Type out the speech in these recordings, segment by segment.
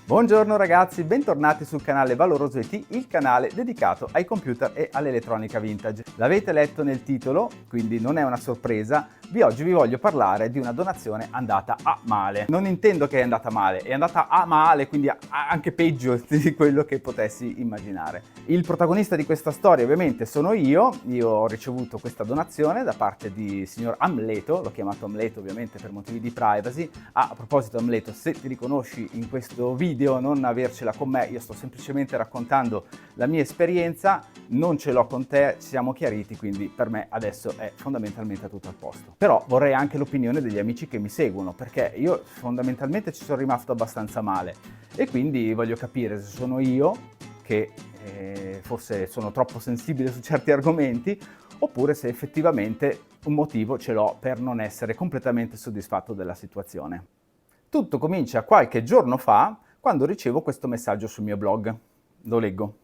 Buongiorno ragazzi, bentornati sul canale Valoroso IT, il canale dedicato ai computer e all'elettronica vintage. L'avete letto nel titolo, quindi non è una sorpresa, oggi vi voglio parlare di una donazione andata a male. Non intendo che è andata male, è andata a male, quindi anche peggio di quello che potessi immaginare. Il protagonista di questa storia ovviamente sono io ho ricevuto questa donazione da parte di signor Amleto, l'ho chiamato Amleto ovviamente per motivi di privacy. A proposito Amleto, se ti riconosci in questo video non avercela con me, io sto semplicemente raccontando la mia esperienza, non ce l'ho con te, ci siamo chiariti, quindi per me adesso è fondamentalmente tutto a posto. Però vorrei anche l'opinione degli amici che mi seguono, perché io fondamentalmente ci sono rimasto abbastanza male e quindi voglio capire se sono io che forse sono troppo sensibile su certi argomenti, oppure se effettivamente un motivo ce l'ho per non essere completamente soddisfatto della situazione. Tutto comincia qualche giorno fa, quando ricevo questo messaggio sul mio blog. Lo leggo.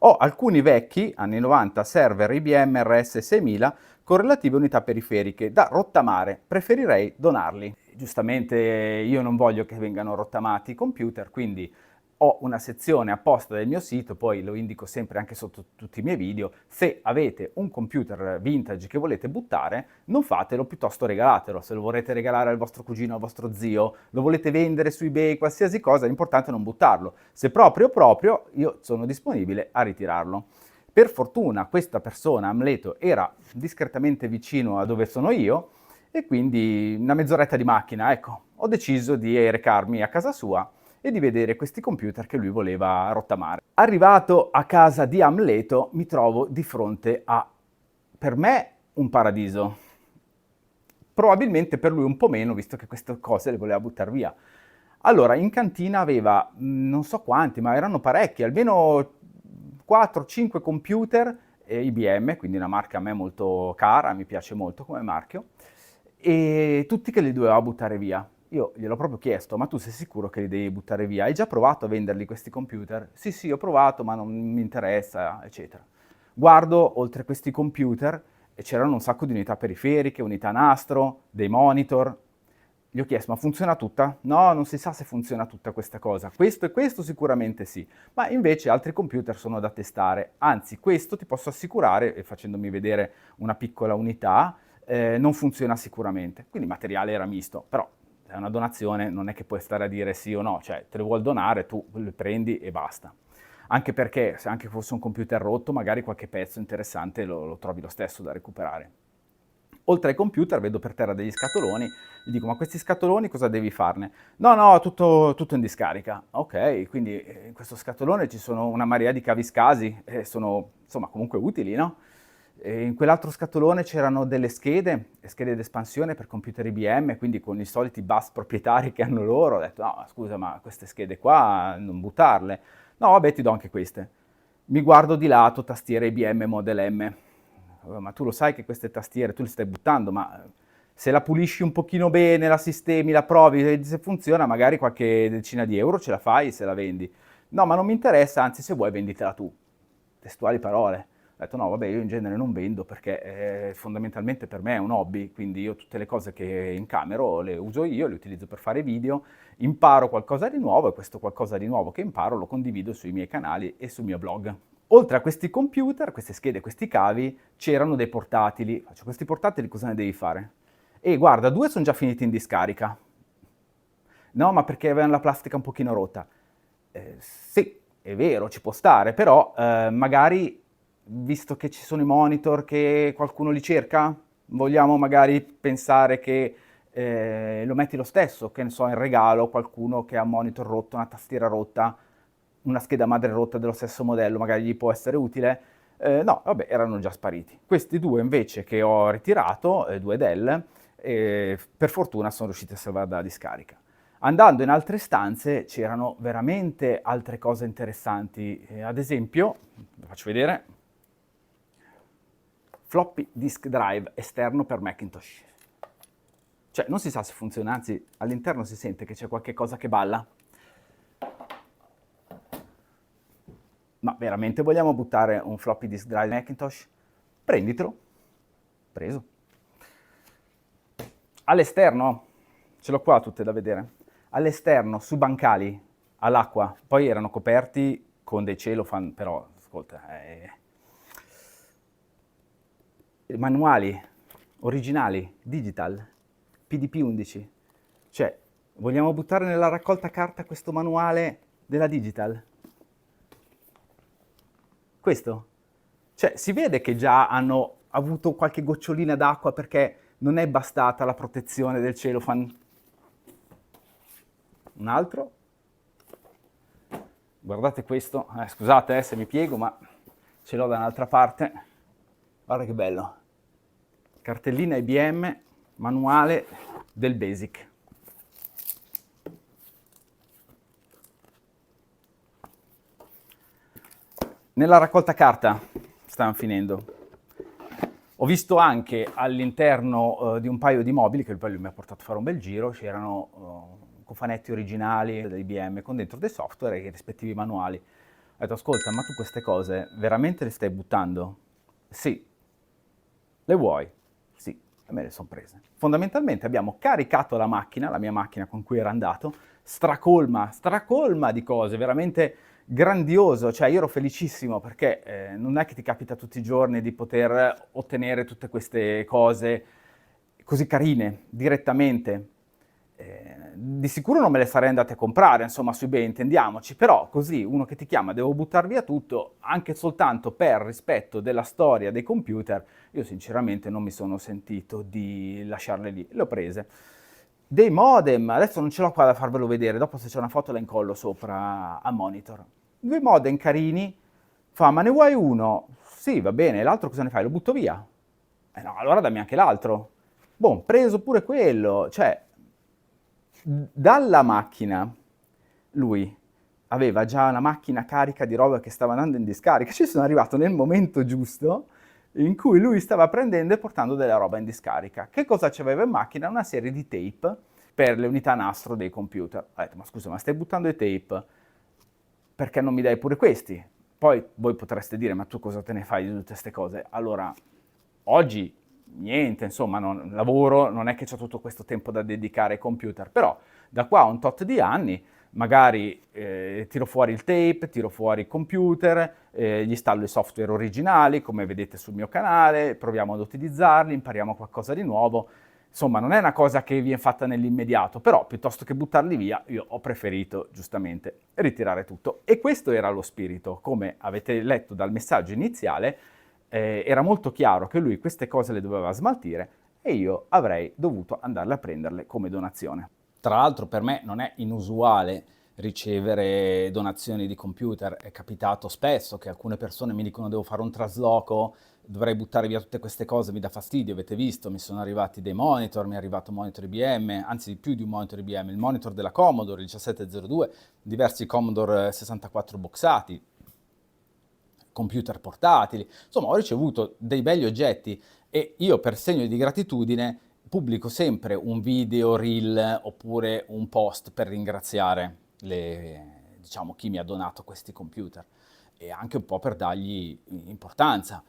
Ho alcuni vecchi, anni 90, server IBM RS6000 con relative unità periferiche da rottamare. Preferirei donarli. Giustamente io non voglio che vengano rottamati i computer, quindi ho una sezione apposta del mio sito, poi lo indico sempre anche sotto tutti i miei video. Se avete un computer vintage che volete buttare, non fatelo, piuttosto regalatelo. Se lo volete regalare al vostro cugino, al vostro zio, lo volete vendere su eBay, qualsiasi cosa, l'importante è non buttarlo. Se proprio, io sono disponibile a ritirarlo. Per fortuna questa persona, Amleto, era discretamente vicino a dove sono io e quindi una mezz'oretta di macchina, ecco, ho deciso di recarmi a casa sua e di vedere questi computer che lui voleva rottamare. Arrivato a casa di Amleto mi trovo di fronte a, per me, un paradiso. Probabilmente per lui un po' meno, visto che queste cose le voleva buttare via. Allora, in cantina aveva, non so quanti, ma erano parecchi, almeno 4-5 computer IBM, quindi una marca a me molto cara, mi piace molto come marchio, e tutti che li doveva buttare via. Io gliel'ho proprio chiesto, ma tu sei sicuro che li devi buttare via? Hai già provato a venderli questi computer? Sì, sì, ho provato, ma non mi interessa, eccetera. Guardo oltre questi computer e c'erano un sacco di unità periferiche, unità nastro, dei monitor. Gli ho chiesto, ma funziona tutta? No, non si sa se funziona tutta questa cosa. Questo e questo sicuramente sì, ma invece altri computer sono da testare. Anzi, questo ti posso assicurare, e facendomi vedere una piccola unità, non funziona sicuramente. Quindi il materiale era misto, però è una donazione, non è che puoi stare a dire sì o no, cioè te lo vuol donare, tu lo prendi e basta. Anche perché se anche fosse un computer rotto, magari qualche pezzo interessante lo trovi lo stesso da recuperare. Oltre ai computer vedo per terra degli scatoloni, gli dico ma questi scatoloni cosa devi farne? No, no, tutto in discarica. Ok, quindi in questo scatolone ci sono una marea di cavi scasi, sono insomma comunque utili, no? E in quell'altro scatolone c'erano delle schede d'espansione per computer IBM, quindi con i soliti bus proprietari che hanno loro. Ho detto no, scusa, ma queste schede qua non buttarle. No, vabbè, ti do anche queste. Mi guardo di lato, tastiere IBM Model M. Ma tu lo sai che queste tastiere tu le stai buttando, ma se la pulisci un pochino bene, la sistemi, la provi, vedi se funziona, magari qualche decina di euro ce la fai se la vendi. No, ma non mi interessa, anzi se vuoi venditela tu. Testuali parole. Ho detto no, vabbè, io in genere non vendo perché fondamentalmente per me è un hobby, quindi io tutte le cose che incamero le uso io, le utilizzo per fare video, imparo qualcosa di nuovo e questo qualcosa di nuovo che imparo lo condivido sui miei canali e sul mio blog. Oltre a questi computer, queste schede, questi cavi, c'erano dei portatili. Faccio, questi portatili cosa ne devi fare? E guarda, 2 sono già finiti in discarica. No, ma perché avevano la plastica un pochino rotta. Sì, è vero, ci può stare, però magari, visto che ci sono i monitor, che qualcuno li cerca, vogliamo magari pensare che lo metti lo stesso, che ne so, in regalo qualcuno che ha un monitor rotto, una tastiera rotta, una scheda madre rotta dello stesso modello, magari gli può essere utile. No, vabbè, erano già spariti. Questi due invece che ho ritirato, due Dell, per fortuna sono riusciti a salvare dalla discarica. Andando in altre stanze c'erano veramente altre cose interessanti, ad esempio, vi faccio vedere, floppy disk drive esterno per Macintosh. Cioè non si sa se funziona, anzi all'interno si sente che c'è qualche cosa che balla. Ma veramente vogliamo buttare un floppy disk drive Macintosh? Prenditelo. Preso. All'esterno, ce l'ho qua tutte da vedere. All'esterno, su bancali, all'acqua. Poi erano coperti con dei celofan, però, ascolta, manuali, originali, digital, PDP-11. Cioè, vogliamo buttare nella raccolta carta questo manuale della digital? Questo? Cioè, si vede che già hanno avuto qualche gocciolina d'acqua perché non è bastata la protezione del celofan. Un altro? Guardate questo. Scusate se mi piego, ma ce l'ho da un'altra parte. Guarda che bello. Cartellina IBM, manuale del Basic. Nella raccolta carta stanno finendo. Ho visto anche all'interno di un paio di mobili, che poi lui mi ha portato a fare un bel giro, c'erano cofanetti originali dell'IBM con dentro dei software e i rispettivi manuali. Ho detto, ascolta, ma tu queste cose veramente le stai buttando? Sì. Le vuoi? Sì, e me le sono prese. Fondamentalmente abbiamo caricato la mia macchina con cui era andato, stracolma di cose, veramente grandioso, cioè io ero felicissimo perché non è che ti capita tutti i giorni di poter ottenere tutte queste cose così carine direttamente. Di sicuro non me le sarei andate a comprare, insomma, su eBay, intendiamoci, però così uno che ti chiama, devo buttar via tutto, anche soltanto per rispetto della storia dei computer, io sinceramente non mi sono sentito di lasciarle lì, le ho prese. Dei modem, adesso non ce l'ho qua da farvelo vedere, dopo se c'è una foto la incollo sopra a monitor. Due modem carini, fa, ma ne vuoi uno? Sì, va bene, l'altro cosa ne fai? Lo butto via? No, allora dammi anche l'altro. Boh, preso pure quello, cioè, dalla macchina, lui aveva già una macchina carica di roba che stava andando in discarica. Ci sono arrivato nel momento giusto in cui lui stava prendendo e portando della roba in discarica. Che cosa c'aveva in macchina? Una serie di tape per le unità nastro dei computer. Ho detto, ma scusa, ma stai buttando i tape? Perché non mi dai pure questi? Poi voi potreste dire, ma tu cosa te ne fai di tutte queste cose? Allora, oggi niente, insomma, lavoro, non è che ho tutto questo tempo da dedicare ai computer, però da qua a un tot di anni magari tiro fuori il tape, tiro fuori il computer, gli installo i software originali, come vedete sul mio canale, proviamo ad utilizzarli, impariamo qualcosa di nuovo. Insomma, non è una cosa che viene fatta nell'immediato, però piuttosto che buttarli via, io ho preferito giustamente ritirare tutto. E questo era lo spirito, come avete letto dal messaggio iniziale, era molto chiaro che lui queste cose le doveva smaltire e io avrei dovuto andarle a prenderle come donazione. Tra l'altro per me non è inusuale ricevere donazioni di computer, è capitato spesso che alcune persone mi dicono devo fare un trasloco, dovrei buttare via tutte queste cose, mi dà fastidio, avete visto, mi sono arrivati dei monitor, mi è arrivato un monitor IBM, anzi più di un monitor IBM, il monitor della Commodore, il 1702, diversi Commodore 64 boxati, computer portatili, insomma ho ricevuto dei belli oggetti e io per segno di gratitudine pubblico sempre un video, reel oppure un post per ringraziare diciamo, chi mi ha donato questi computer e anche un po' per dargli importanza.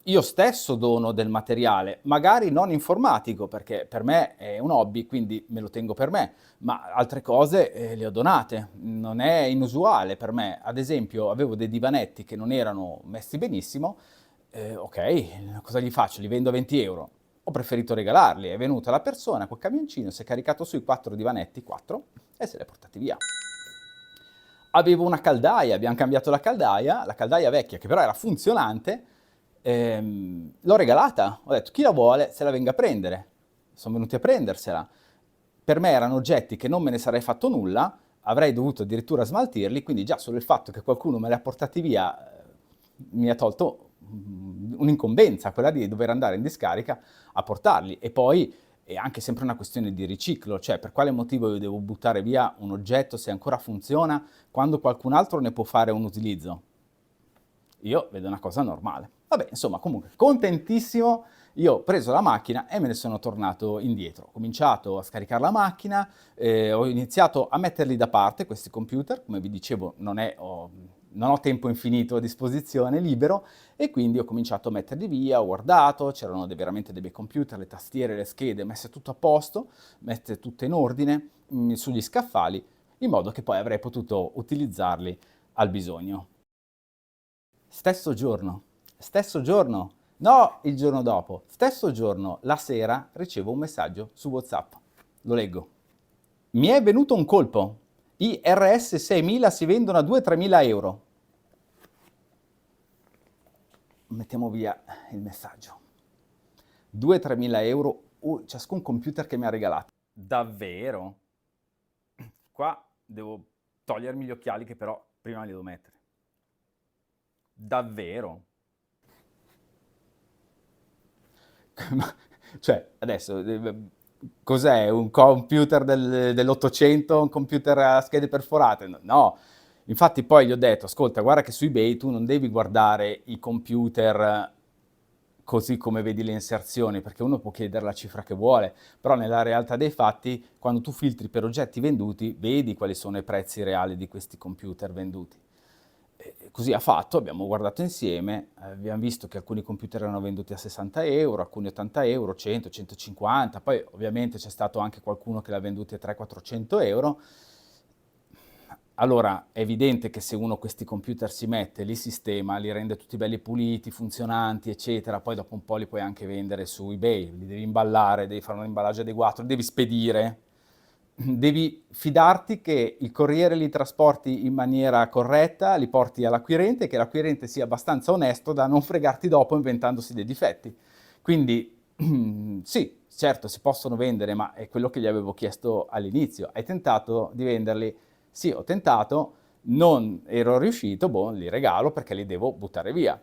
Io stesso dono del materiale, magari non informatico, perché per me è un hobby, quindi me lo tengo per me, ma altre cose le ho donate. Non è inusuale per me. Ad esempio, avevo dei divanetti che non erano messi benissimo, ok, cosa gli faccio? Li vendo a 20 euro. Ho preferito regalarli. È venuta la persona col camioncino, si è caricato sui 4 divanetti, 4, e se li ha portati via. Avevo una caldaia, abbiamo cambiato la caldaia vecchia, che però era funzionante, l'ho regalata, ho detto chi la vuole se la venga a prendere, sono venuti a prendersela. Per me erano oggetti che non me ne sarei fatto nulla, avrei dovuto addirittura smaltirli, quindi già solo il fatto che qualcuno me li ha portati via mi ha tolto un'incombenza, quella di dover andare in discarica a portarli. E poi è anche sempre una questione di riciclo, cioè per quale motivo io devo buttare via un oggetto se ancora funziona quando qualcun altro ne può fare un utilizzo? Io vedo una cosa normale. Vabbè, insomma, comunque, contentissimo, io ho preso la macchina e me ne sono tornato indietro. Ho cominciato a scaricare la macchina, ho iniziato a metterli da parte, questi computer, come vi dicevo, non ho tempo infinito a disposizione, libero, e quindi ho cominciato a metterli via, ho guardato, c'erano veramente dei bei computer, le tastiere, le schede, messe tutto a posto, messe tutte in ordine, sugli scaffali, in modo che poi avrei potuto utilizzarli al bisogno. Stesso giorno, no il giorno dopo, stesso giorno, la sera, ricevo un messaggio su WhatsApp. Lo leggo. Mi è venuto un colpo. I RS 6000 si vendono a 2-3 mila euro. Mettiamo via il messaggio. 2-3 mila euro ciascun computer che mi ha regalato. Davvero? Qua devo togliermi gli occhiali che però prima li devo mettere. Davvero? Cioè, adesso, cos'è? Un computer dell'800? Un computer a schede perforate? No. Infatti poi gli ho detto, ascolta, guarda che su eBay tu non devi guardare i computer così come vedi le inserzioni, perché uno può chiedere la cifra che vuole, però nella realtà dei fatti, quando tu filtri per oggetti venduti, vedi quali sono i prezzi reali di questi computer venduti. E così ha fatto, abbiamo guardato insieme, abbiamo visto che alcuni computer erano venduti a 60 euro, alcuni 80 euro, 100, 150, poi ovviamente c'è stato anche qualcuno che l'ha venduti a 300-400 euro. Allora è evidente che se uno questi computer si mette, li sistema, li rende tutti belli puliti, funzionanti, eccetera, poi dopo un po' li puoi anche vendere su eBay, li devi imballare, devi fare un imballaggio adeguato, li devi spedire, devi fidarti che il corriere li trasporti in maniera corretta, li porti all'acquirente e che l'acquirente sia abbastanza onesto da non fregarti dopo inventandosi dei difetti. Quindi sì, certo si possono vendere, ma è quello che gli avevo chiesto all'inizio. Hai tentato di venderli? Sì, ho tentato, non ero riuscito, boh, li regalo perché li devo buttare via.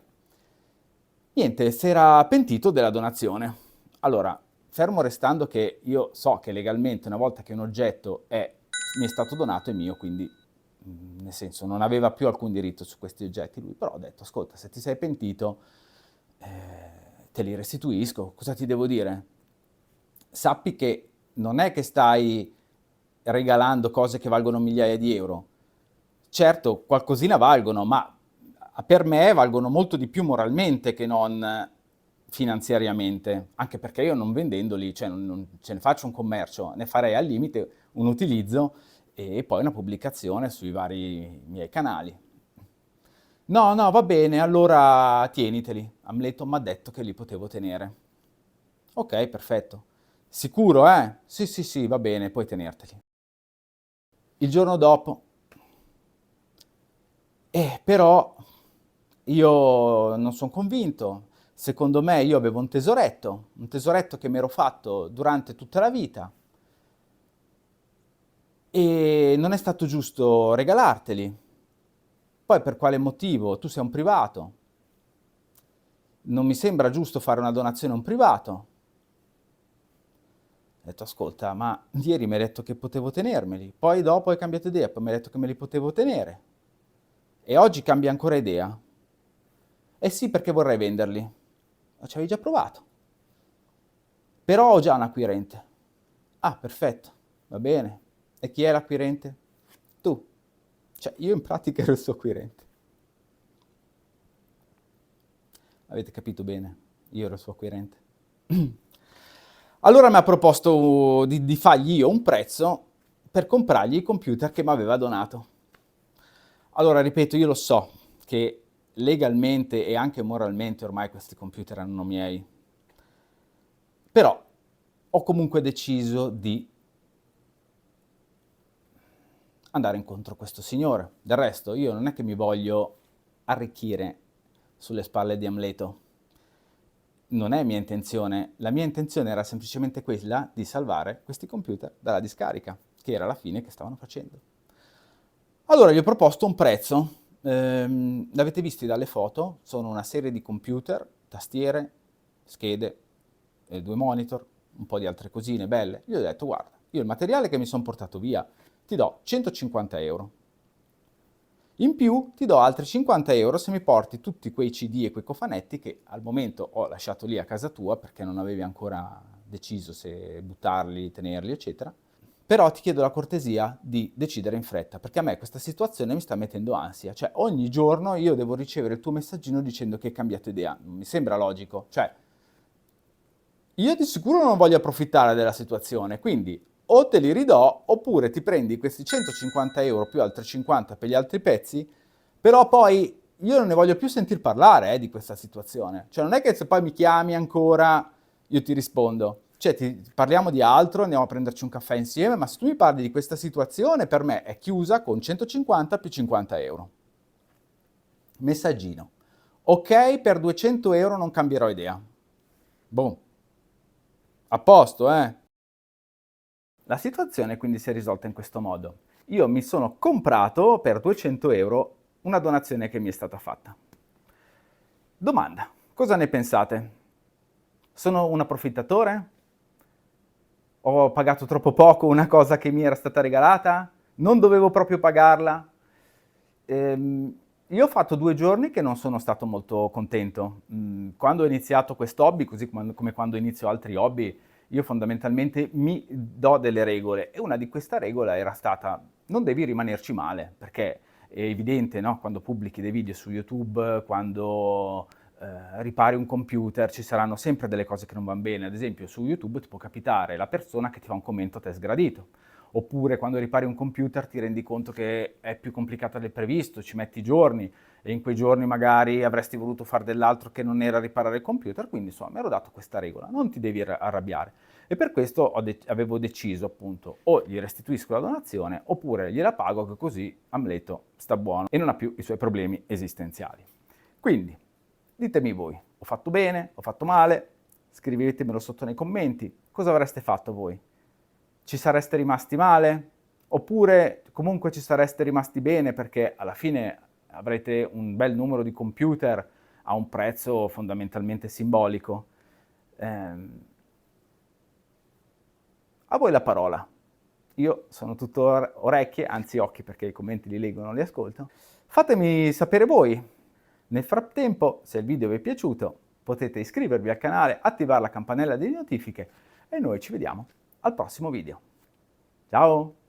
Niente, si era pentito della donazione. Allora, fermo restando che io so che legalmente una volta che un oggetto mi è stato donato è mio, quindi nel senso non aveva più alcun diritto su questi oggetti lui, però ho detto, ascolta, se ti sei pentito te li restituisco, cosa ti devo dire? Sappi che non è che stai regalando cose che valgono migliaia di euro. Certo, qualcosina valgono, ma per me valgono molto di più moralmente che non finanziariamente, anche perché io non vendendoli, cioè non ce ne faccio un commercio, ne farei al limite un utilizzo e poi una pubblicazione sui vari miei canali. No, no, va bene, allora tieniteli. Amleto mi ha detto che li potevo tenere. Ok, perfetto. Sicuro, eh? Sì, sì, sì, va bene, puoi tenerteli. Il giorno dopo, però io non sono convinto. Secondo me io avevo un tesoretto che mi ero fatto durante tutta la vita e non è stato giusto regalarteli. Poi per quale motivo? Tu sei un privato. Non mi sembra giusto fare una donazione a un privato. Ho detto, ascolta, ma ieri mi hai detto che potevo tenermeli, poi dopo hai cambiato idea, poi mi hai detto che me li potevo tenere. E oggi cambia ancora idea. Eh sì, perché vorrei venderli. Ma ci avevi già provato. Però ho già un acquirente. Ah, perfetto, va bene. E chi è l'acquirente? Tu. Cioè, io in pratica ero il suo acquirente. Avete capito bene? Io ero il suo acquirente. Allora mi ha proposto di fargli io un prezzo per comprargli il computer che mi aveva donato. Allora, ripeto, io lo so che legalmente e anche moralmente ormai questi computer erano miei, però ho comunque deciso di andare incontro a questo signore. Del resto, io non è che mi voglio arricchire sulle spalle di Amleto. Non è mia intenzione. La mia intenzione era semplicemente quella di salvare questi computer dalla discarica, che era la fine che stavano facendo. Allora gli ho proposto un prezzo. L'avete visti dalle foto? Sono una serie di computer, tastiere, schede, due monitor, un po' di altre cosine belle. Gli ho detto, guarda, io il materiale che mi sono portato via ti do 150 euro. In più ti do altri 50 euro se mi porti tutti quei CD e quei cofanetti che al momento ho lasciato lì a casa tua perché non avevi ancora deciso se buttarli, tenerli, eccetera. Però ti chiedo la cortesia di decidere in fretta, perché a me questa situazione mi sta mettendo ansia. Cioè, ogni giorno io devo ricevere il tuo messaggino dicendo che hai cambiato idea. Non mi sembra logico. Cioè, io di sicuro non voglio approfittare della situazione, quindi o te li ridò, oppure ti prendi questi 150 euro più altri 50 per gli altri pezzi, però poi io non ne voglio più sentir parlare di questa situazione. Cioè non è che se poi mi chiami ancora io ti rispondo. Cioè parliamo di altro, andiamo a prenderci un caffè insieme, ma se tu mi parli di questa situazione per me è chiusa con 150 più 50 euro. Messaggino. Ok, per 200 euro non cambierò idea. Boom. A posto, eh? La situazione quindi si è risolta in questo modo. Io mi sono comprato per 200 euro una donazione che mi è stata fatta. Domanda, cosa ne pensate? Sono un approfittatore? Ho pagato troppo poco una cosa che mi era stata regalata? Non dovevo proprio pagarla? Io ho fatto 2 giorni che non sono stato molto contento. Quando ho iniziato questo hobby, così come quando inizio altri hobby, io fondamentalmente mi do delle regole e una di queste regole era stata non devi rimanerci male, perché è evidente, no? Quando pubblichi dei video su YouTube, quando ripari un computer, ci saranno sempre delle cose che non vanno bene. Ad esempio su YouTube ti può capitare la persona che ti fa un commento a te sgradito. Oppure quando ripari un computer ti rendi conto che è più complicato del previsto, ci metti giorni e in quei giorni magari avresti voluto fare dell'altro che non era riparare il computer, quindi insomma mi ero dato questa regola, non ti devi arrabbiare. E per questo avevo deciso appunto o gli restituisco la donazione oppure gliela pago che così Amleto sta buono e non ha più i suoi problemi esistenziali. Quindi ditemi voi, ho fatto bene, ho fatto male, scrivetemelo sotto nei commenti, cosa avreste fatto voi? Ci sareste rimasti male? Oppure comunque ci sareste rimasti bene perché alla fine avrete un bel numero di computer a un prezzo fondamentalmente simbolico? A voi la parola. Io sono tutto orecchie, anzi occhi perché i commenti li leggo, non li ascolto. Fatemi sapere voi. Nel frattempo, se il video vi è piaciuto, potete iscrivervi al canale, attivare la campanella delle notifiche e noi ci vediamo al prossimo video. Ciao!